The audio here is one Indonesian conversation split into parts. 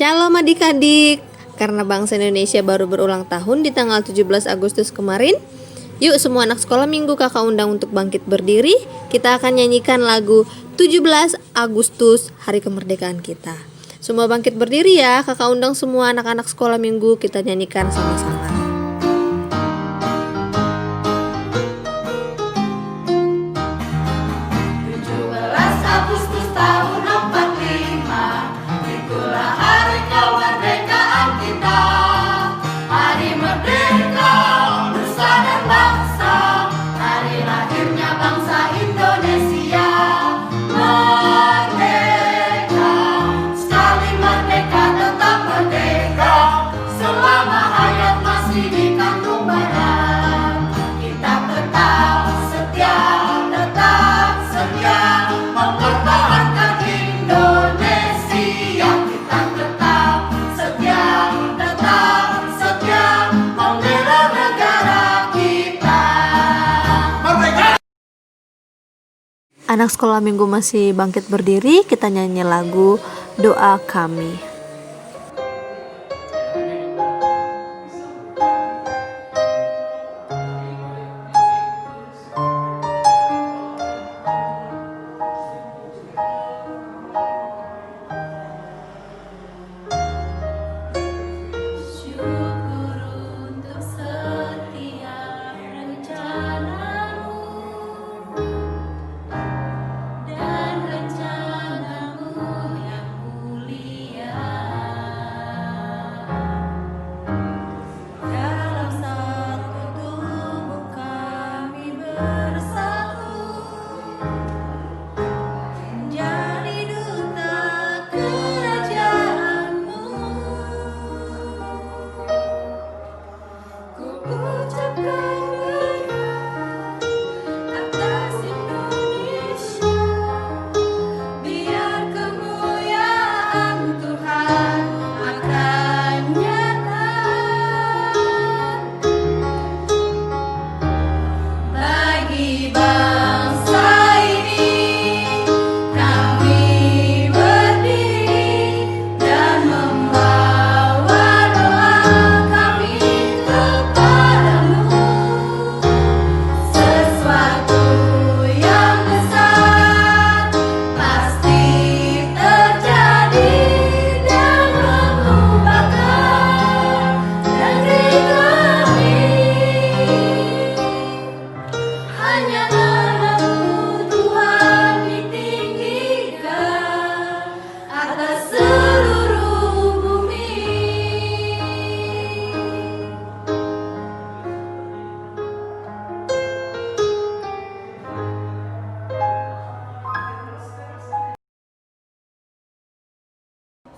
Shalom adik-adik, karena bangsa Indonesia baru berulang tahun di tanggal 17 Agustus kemarin. Yuk semua anak sekolah minggu kakak undang untuk bangkit berdiri. Kita akan nyanyikan lagu 17 Agustus Hari Kemerdekaan kita. Semua bangkit berdiri ya, kakak undang semua anak-anak sekolah minggu, kita nyanyikan sama-sama. Anak sekolah minggu masih bangkit berdiri, kita nyanyi lagu Doa Kami.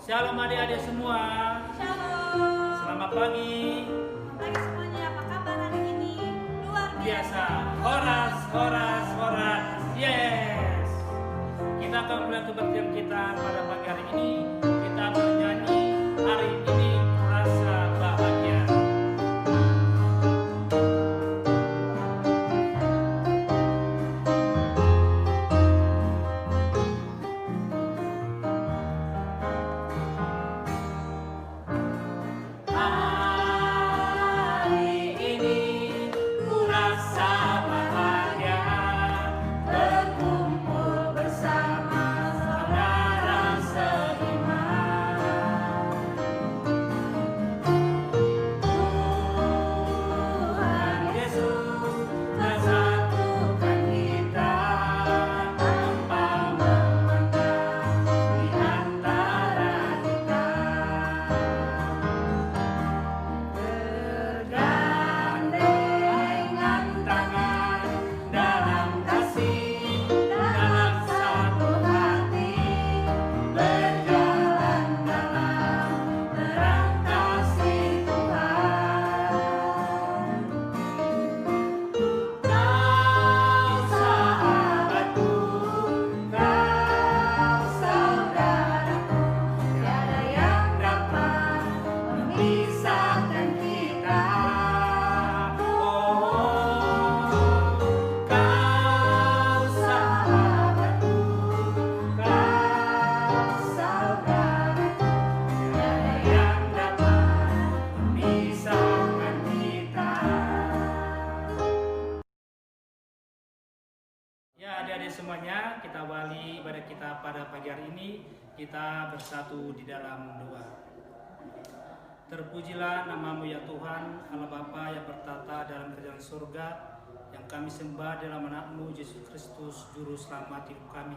Shalom adik-adik semua. Shalom. Selamat pagi. Pagi semuanya, apa kabar hari ini? Luar Biasa. Horas, horas, horas. Yes. Kita akan mulai kebaktian kita pada pagi hari ini. Kita bernyanyi hari ini rasa bahagia. bersama saudara seiman. semuanya, kita awali ibadah kita pada pagi hari ini. Kita bersatu di dalam doa. Terpujilah namamu ya Tuhan, Allah Bapa yang bertata dalam kerajaan surga, yang kami sembah dalam anakmu Yesus Kristus, Juru Selamat hidup kami.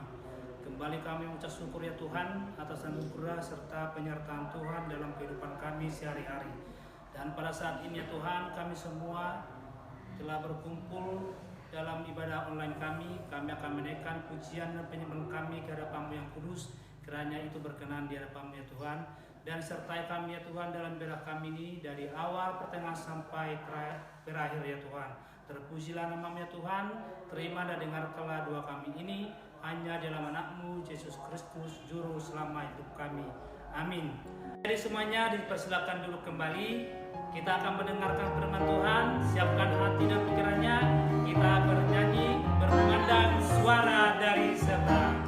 Kembali kami mengucap syukur ya Tuhan atas anugerah serta penyertaan Tuhan dalam kehidupan kami sehari-hari. Dan pada saat ini ya Tuhan, kami semua telah berkumpul dalam ibadah online kami akan menaikkan pujian dan penyembahan kami ke hadapan-Mu yang kudus, kiranya itu berkenan di hadapan-Mu ya Tuhan, dan sertai kami ya Tuhan dalam ibadah kami ini dari awal pertengahan sampai terakhir ya Tuhan. Terpujilah namamu ya Tuhan, terima dan dengarkanlah doa kami ini hanya dalam anakmu Yesus Kristus, Juru Selamat hidup kami. Amin. Jadi semuanya dipersilakan duduk kembali. Kita akan mendengarkan firman Tuhan. Siapkan hati dan pikirannya. Kita bernyanyi, berkumandang suara dari seberang.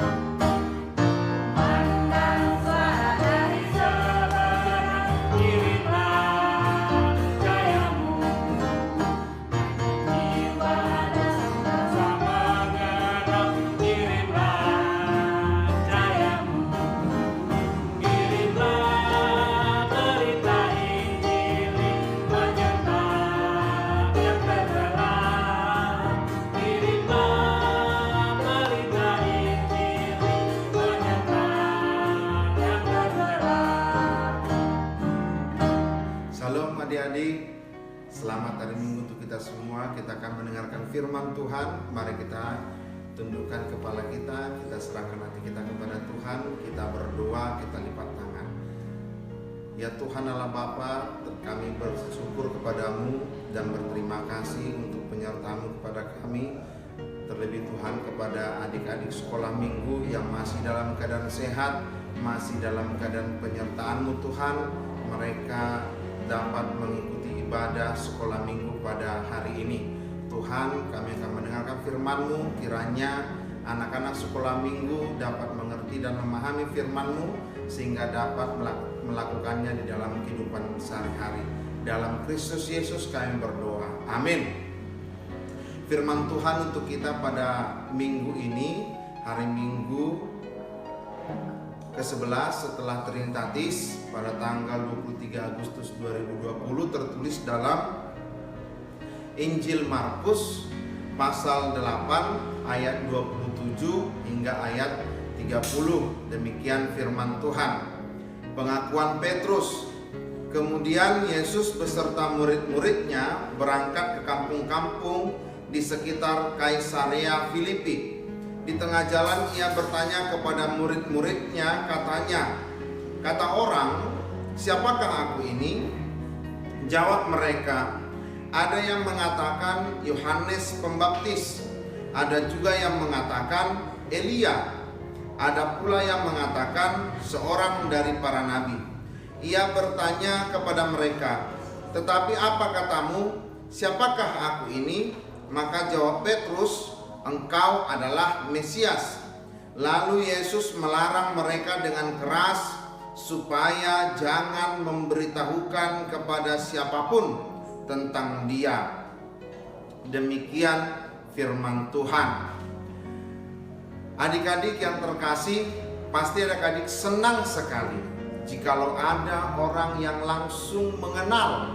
Adik-adik, selamat hari Minggu untuk kita semua. Kita akan mendengarkan firman Tuhan. Mari kita tundukkan kepala kita, kita serahkan hati kita kepada Tuhan, kita berdoa, kita lipat tangan. Ya Tuhan Allah Bapa, kami bersyukur kepadamu dan berterima kasih untuk penyertaan-Mu kepada kami. Terlebih Tuhan kepada adik-adik sekolah minggu yang masih dalam keadaan sehat, masih dalam keadaan penyertaan-Mu Tuhan. Mereka dapat mengikuti ibadah sekolah minggu pada hari ini. Tuhan, kami akan mendengarkan firman-Mu, kiranya anak-anak sekolah minggu dapat mengerti dan memahami firman-Mu sehingga dapat melakukannya di dalam kehidupan sehari-hari. Dalam Kristus Yesus kami berdoa. Amin. Firman Tuhan untuk kita pada minggu ini, hari Minggu ke-11 setelah Trinitatis pada tanggal 23 Agustus 2020, tertulis dalam Injil Markus pasal 8 ayat 27 hingga ayat 30. Demikian firman Tuhan. Pengakuan Petrus. Kemudian Yesus beserta murid-muridnya berangkat ke kampung-kampung di sekitar Kaisarea Filipi. Di tengah jalan ia bertanya kepada murid-muridnya, kata orang, siapakah aku ini? Jawab mereka, ada yang mengatakan Yohanes Pembaptis, ada juga yang mengatakan Elia, ada pula yang mengatakan seorang dari para nabi. Ia bertanya kepada mereka, tetapi apa katamu, siapakah aku ini? Maka jawab Petrus, engkau adalah Mesias. Lalu Yesus melarang mereka dengan keras supaya jangan memberitahukan kepada siapapun tentang Dia. Demikian firman Tuhan. Adik-adik yang terkasih, pasti adik-adik senang sekali jikalau ada orang yang langsung mengenal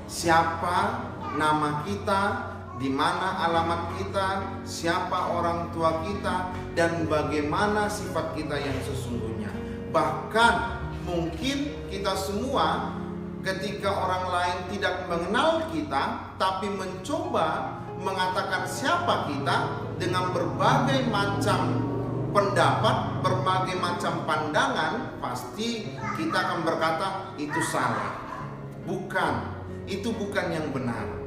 siapa nama kita, di mana alamat kita, siapa orang tua kita, dan bagaimana sifat kita yang sesungguhnya. Bahkan mungkin kita semua ketika orang lain tidak mengenal kita, tapi mencoba mengatakan siapa kita dengan berbagai macam pendapat, berbagai macam pandangan, pasti kita akan berkata itu salah. Bukan, itu bukan yang benar.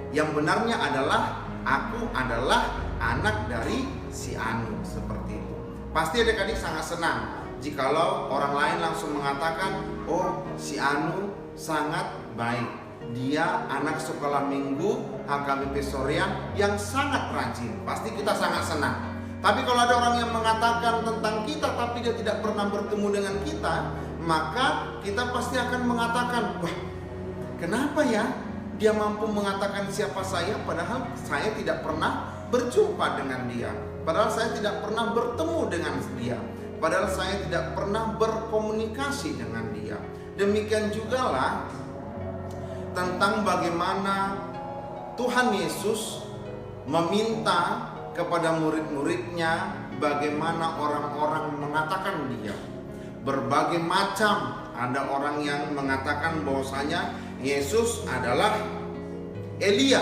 Yang benarnya adalah aku adalah anak dari si Anu, seperti itu. Pasti adik-adik sangat senang jikalau orang lain langsung mengatakan, oh si Anu sangat baik, dia anak sekolah minggu HKBP Soreang yang sangat rajin. Pasti kita sangat senang. Tapi kalau ada orang yang mengatakan tentang kita tapi dia tidak pernah bertemu dengan kita, maka kita pasti akan mengatakan, wah kenapa ya dia mampu mengatakan siapa saya padahal saya tidak pernah berjumpa dengan dia. Padahal saya tidak pernah bertemu dengan dia. Padahal saya tidak pernah berkomunikasi dengan dia. Demikian jugalah tentang bagaimana Tuhan Yesus meminta kepada murid-muridnya bagaimana orang-orang mengatakan dia. Berbagai macam, ada orang yang mengatakan bahwasanya Yesus adalah Elia,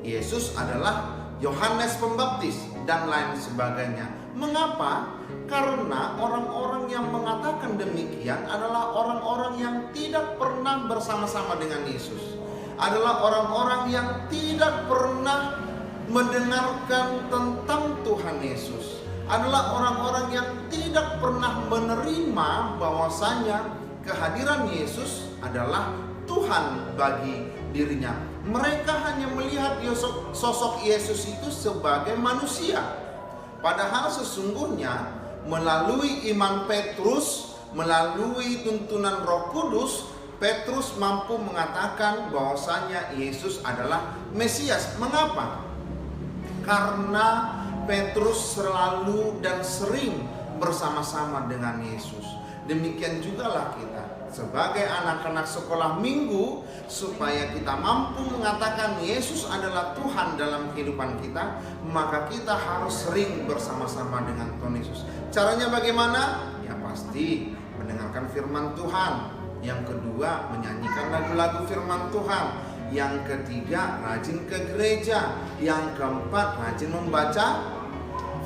Yesus adalah Yohanes Pembaptis, dan lain sebagainya. Mengapa? Karena orang-orang yang mengatakan demikian adalah orang-orang yang tidak pernah bersama-sama dengan Yesus, adalah orang-orang yang tidak pernah mendengarkan tentang Tuhan Yesus, adalah orang-orang yang tidak pernah menerima bahwasanya kehadiran Yesus adalah Tuhan bagi dirinya. Mereka hanya melihat sosok Yesus itu sebagai manusia. Padahal sesungguhnya melalui iman Petrus, melalui tuntunan Roh Kudus, Petrus mampu mengatakan bahwasanya Yesus adalah Mesias. Mengapa? Karena Petrus selalu dan sering bersama-sama dengan Yesus. Demikian jugalah kita sebagai anak-anak sekolah minggu, supaya kita mampu mengatakan Yesus adalah Tuhan dalam kehidupan kita, maka kita harus sering bersama-sama dengan Tuhan Yesus. Caranya bagaimana? Ya pasti mendengarkan firman Tuhan. Yang kedua, menyanyikan lagu-lagu firman Tuhan. Yang ketiga, rajin ke gereja. Yang keempat, rajin membaca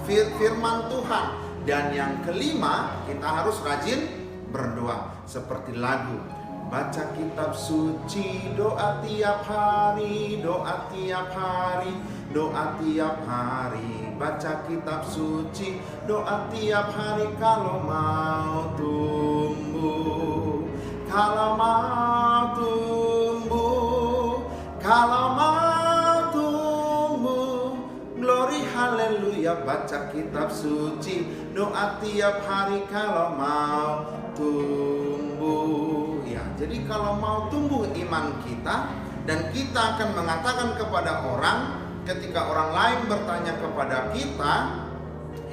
firman Tuhan. Dan yang kelima, kita harus rajin berdoa. Seperti lagu, baca kitab suci, doa tiap hari, doa tiap hari, doa tiap hari. Baca kitab suci, doa tiap hari kalau mau tumbuh, kalau mau tumbuh, kalau mau tumbuh. Glory haleluya, baca kitab suci, doa tiap hari kalau mau tumbuh. Ya, jadi kalau mau tumbuh iman kita, dan kita akan mengatakan kepada orang, ketika orang lain bertanya kepada kita,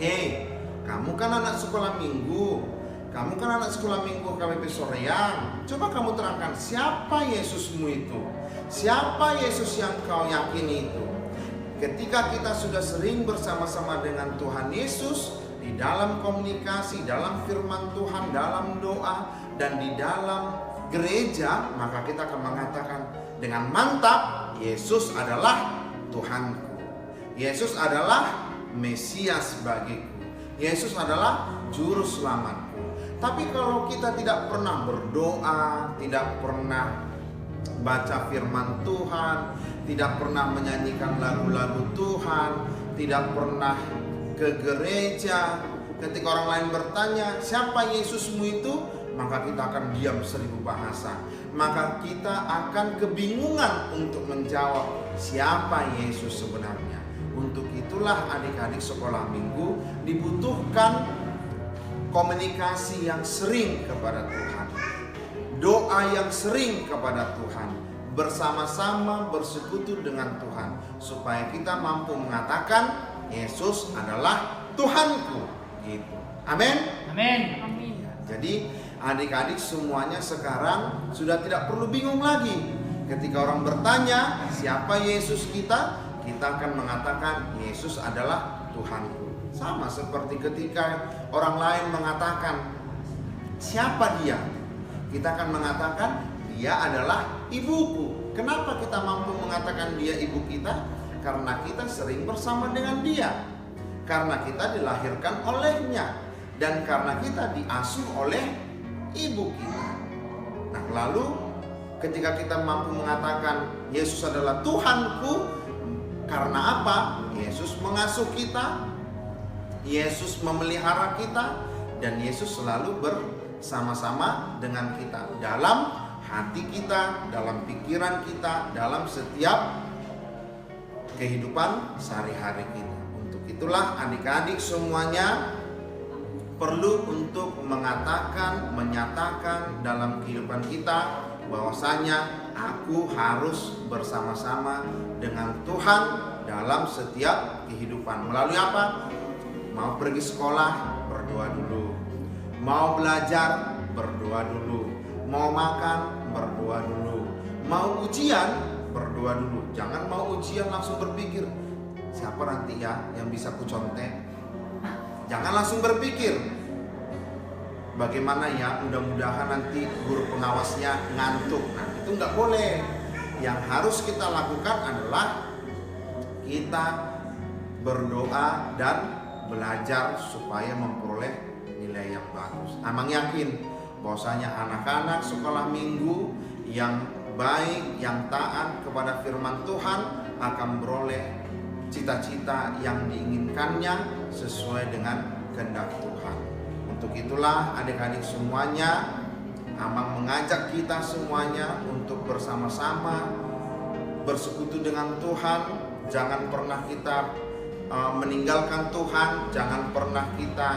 "Hei, kamu kan anak sekolah minggu, kamu kan anak sekolah minggu KBP Soreang. Coba kamu terangkan, siapa Yesusmu itu? Siapa Yesus yang kau yakini itu?" Ketika kita sudah sering bersama-sama dengan Tuhan Yesus, di dalam komunikasi, dalam firman Tuhan, dalam doa, dan di dalam gereja, maka kita akan mengatakan dengan mantap, Yesus adalah Tuhanku. Yesus adalah Mesias bagiku. Yesus adalah juru selamatku. Tapi kalau kita tidak pernah berdoa, tidak pernah baca firman Tuhan, tidak pernah menyanyikan lagu-lagu Tuhan, tidak pernah ke gereja, ketika orang lain bertanya, siapa Yesusmu itu? Maka kita akan diam 1000 bahasa. Maka kita akan kebingungan untuk menjawab siapa Yesus sebenarnya. Untuk itulah adik-adik sekolah minggu dibutuhkan komunikasi yang sering kepada Tuhan, doa yang sering kepada Tuhan, bersama-sama bersekutu dengan Tuhan, supaya kita mampu mengatakan Yesus adalah Tuhanku, gitu. Amin. Amin. Jadi adik-adik semuanya sekarang sudah tidak perlu bingung lagi. Ketika orang bertanya siapa Yesus kita, kita akan mengatakan Yesus adalah Tuhanku. Sama seperti ketika orang lain mengatakan siapa dia, kita akan mengatakan dia adalah ibuku. Kenapa kita mampu mengatakan dia ibu kita? Karena kita sering bersama dengan dia, karena kita dilahirkan olehnya, dan karena kita diasuh oleh ibu kita. Nah, lalu ketika kita mampu mengatakan Yesus adalah Tuhanku, karena apa? Yesus mengasuh kita, Yesus memelihara kita, dan Yesus selalu bersama-sama dengan kita dalam hati kita, dalam pikiran kita, dalam setiap kehidupan sehari-hari kita. Untuk itulah adik-adik semuanya perlu untuk mengatakan, menyatakan dalam kehidupan kita bahwasanya aku harus bersama-sama dengan Tuhan dalam setiap kehidupan. Melalui apa? Mau pergi sekolah, berdoa dulu. Mau belajar, berdoa dulu. Mau makan, berdoa dulu. Mau ujian, berdoa dulu. Jangan mau ujian langsung berpikir, siapa nanti ya yang bisa kucontek. Jangan langsung berpikir, bagaimana ya mudah-mudahan nanti guru pengawasnya ngantuk. Nah, itu nggak boleh. Yang harus kita lakukan adalah kita berdoa dan belajar supaya memperoleh nilai yang bagus. Amang yakin bahwasanya anak-anak sekolah minggu yang baik, yang taat kepada firman Tuhan akan beroleh cita-cita yang diinginkannya sesuai dengan kehendak Tuhan. Untuk itulah adik-adik semuanya, Amang mengajak kita semuanya untuk bersama-sama bersekutu dengan Tuhan. Jangan pernah kita meninggalkan Tuhan, jangan pernah kita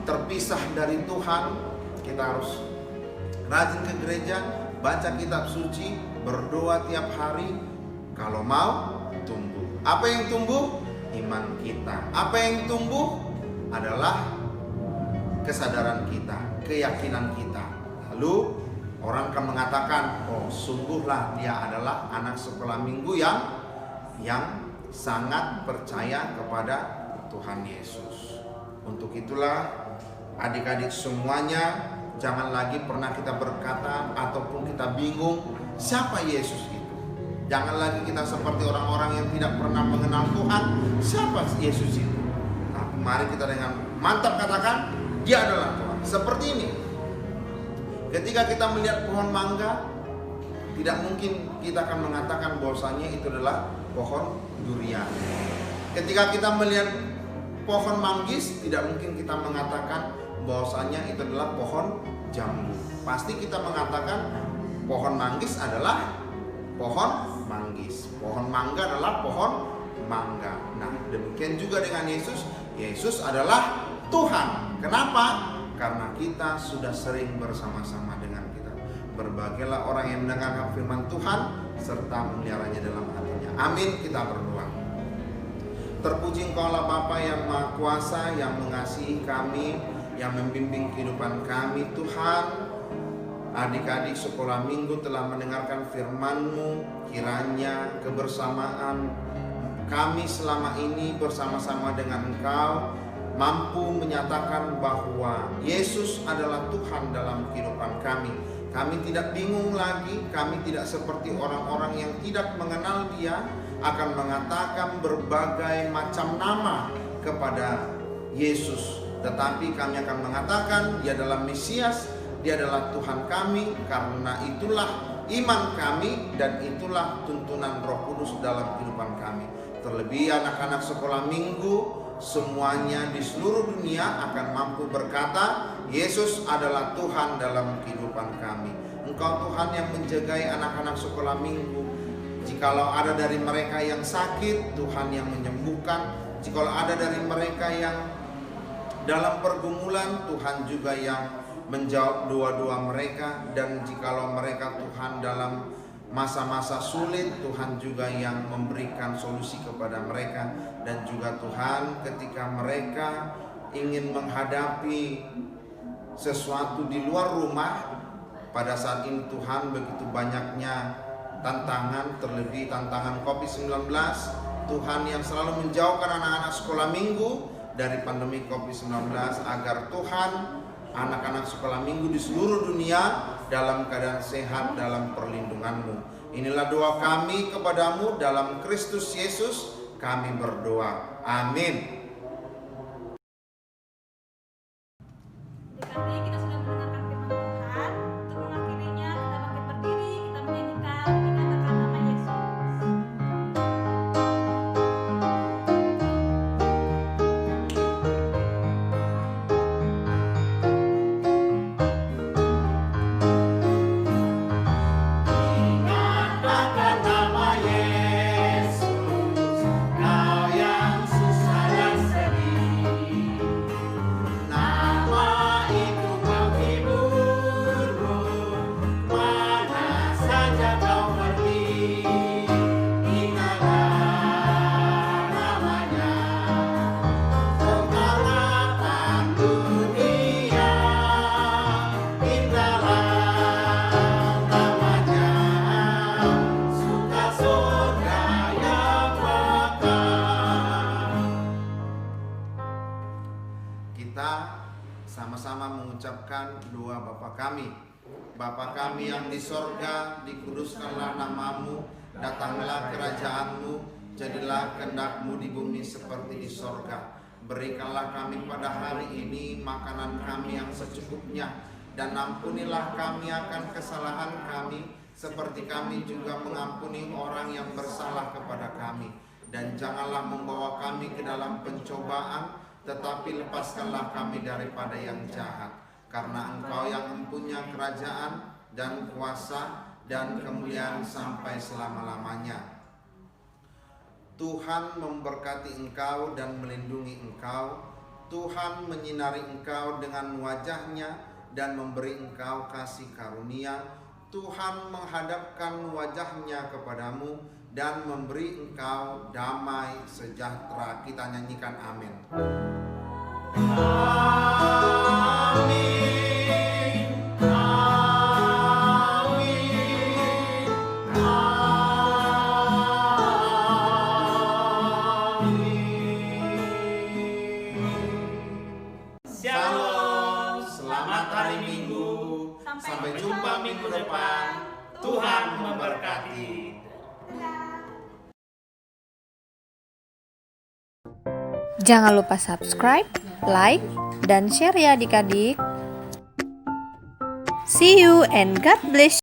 terpisah dari Tuhan. Kita harus rajin ke gereja, baca kitab suci, berdoa tiap hari. Kalau mau tumbuh. Apa yang tumbuh? Iman kita. Apa yang tumbuh adalah kesadaran kita, keyakinan kita. Lalu orang akan mengatakan, oh sungguhlah dia adalah anak sekolah minggu yang sangat percaya kepada Tuhan Yesus. Untuk itulah adik-adik semuanya, jangan lagi pernah kita berkata ataupun kita bingung siapa Yesus itu. Jangan lagi kita seperti orang-orang yang tidak pernah mengenal Tuhan, siapa Yesus itu. Tapi mari kita dengan mantap katakan, dia adalah Tuhan. Seperti ini, ketika kita melihat pohon mangga, tidak mungkin kita akan mengatakan bahwasanya itu adalah pohon durian. Ketika kita melihat pohon manggis, tidak mungkin kita mengatakan bahwasanya itu adalah pohon jambu. Pasti kita mengatakan pohon manggis adalah pohon manggis, pohon mangga adalah pohon mangga. Nah, demikian juga dengan Yesus. Yesus adalah Tuhan. Kenapa? Karena kita sudah sering bersama-sama dengan kita. Berbagailah orang yang mendengarkan firman Tuhan serta memeliharanya dalam hatinya. Amin. Kita berdoa. Terpuji Engkaulah Bapa yang Maha Kuasa, yang mengasihi kami, yang membimbing kehidupan kami. Tuhan, adik-adik sekolah minggu telah mendengarkan firman-Mu. Kiranya kebersamaan kami selama ini bersama-sama dengan Engkau mampu menyatakan bahwa Yesus adalah Tuhan dalam kehidupan kami. Kami tidak bingung lagi, kami tidak seperti orang-orang yang tidak mengenal Dia, akan mengatakan berbagai macam nama kepada Yesus. Tetapi kami akan mengatakan Dia adalah Mesias, Dia adalah Tuhan kami. Karena itulah iman kami dan itulah tuntunan Roh Kudus dalam kehidupan kami. Terlebih anak-anak sekolah minggu semuanya di seluruh dunia akan mampu berkata, Yesus adalah Tuhan dalam kehidupan kami. Engkau Tuhan yang menjagai anak-anak sekolah minggu. Jikalau ada dari mereka yang sakit, Tuhan yang menyembuhkan. Jikalau ada dari mereka yang dalam pergumulan, Tuhan juga yang menjawab doa-doa mereka. Dan jikalau mereka Tuhan dalam masa-masa sulit, Tuhan juga yang memberikan solusi kepada mereka. Dan juga Tuhan ketika mereka ingin menghadapi sesuatu di luar rumah, pada saat ini Tuhan begitu banyaknya tantangan, terlebih tantangan COVID-19. Tuhan yang selalu menjauhkan anak-anak sekolah minggu dari pandemi COVID-19, agar Tuhan anak-anak sekolah minggu di seluruh dunia dalam keadaan sehat dalam perlindungan-Mu. Inilah doa kami kepadamu dalam Kristus Yesus kami berdoa. Amin. Adik-adik, kita sudah mendengarkan firman Tuhan. Untuk mengakhirinya, kita bangkit berdiri, kita menyanyikan Dinyatakan Nama Yesus. Dinyatakan nama Yesus, Kau yang susah dan sedih. Nama itu Kita sama-sama mengucapkan doa Bapa kami. Bapa kami yang di sorga, dikuduskanlah namamu, datanglah kerajaanmu, jadilah kehendak-Mu di bumi seperti di sorga. Berikanlah kami pada hari ini makanan kami yang secukupnya, dan ampunilah kami akan kesalahan kami, seperti kami juga mengampuni orang yang bersalah kepada kami. Dan janganlah membawa kami ke dalam pencobaan, tetapi lepaskanlah kami daripada yang jahat. Karena Engkau yang mempunyai kerajaan dan kuasa dan kemuliaan sampai selama-lamanya. Tuhan memberkati engkau dan melindungi engkau. Tuhan menyinari engkau dengan wajah-Nya dan memberi engkau kasih karunia. Tuhan menghadapkan wajah-Nya kepadamu dan memberi engkau damai sejahtera. Kita nyanyikan amin. Amin. Shalom, selamat hari Minggu. Sampai jumpa minggu depan. Tuhan memberkati. Jangan lupa subscribe, like, dan share ya adik-adik. See you and God bless.